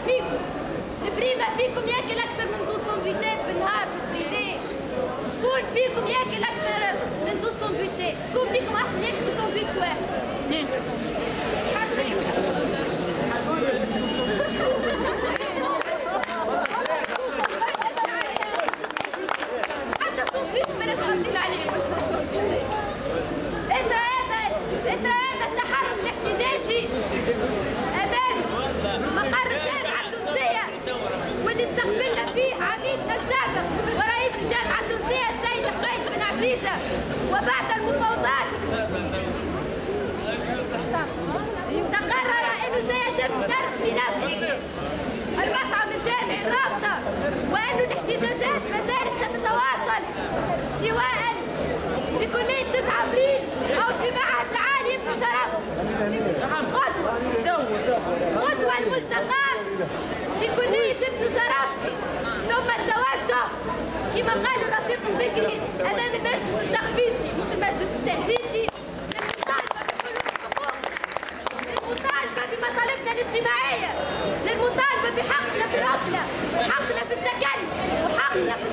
فيكم؟ البريمة فيكم ياكل أكثر من زوج سندويشات في النهار في البريفي؟ شكون فيكم ياكل أكثر من زوج سندويشات؟ شكون فيكم أصلا ياكل بسندويش واحد؟ حسين حتى السندويش ما نفسي عليه السندويشات. إثر هذا التحرك الاحتجاجي أمام مقر الجامعة التونسية واللي استقبلنا فيه عميدنا السابق ورئيس الجامعة التونسية السيد حميد بن عزيزة، وبعد المفاوضات تقرر أنه سيتم درس ملف المطعم الجامعي الرابطة، وأن الاحتجاجات ما زالت ستتواصل سواء في كلية 9 أبريل أو في معهد العالي ابن شرف. غدوة الملتقى في كلية ابن شرف، ثم التوجه كما قال الرفيق البكري أمام المجلس التخفيصي مش المجلس التأسيسي للمطالبة بمطالبنا الاجتماعية، للمطالبة بحقنا في العطلة وحقنا في السكن وحقنا في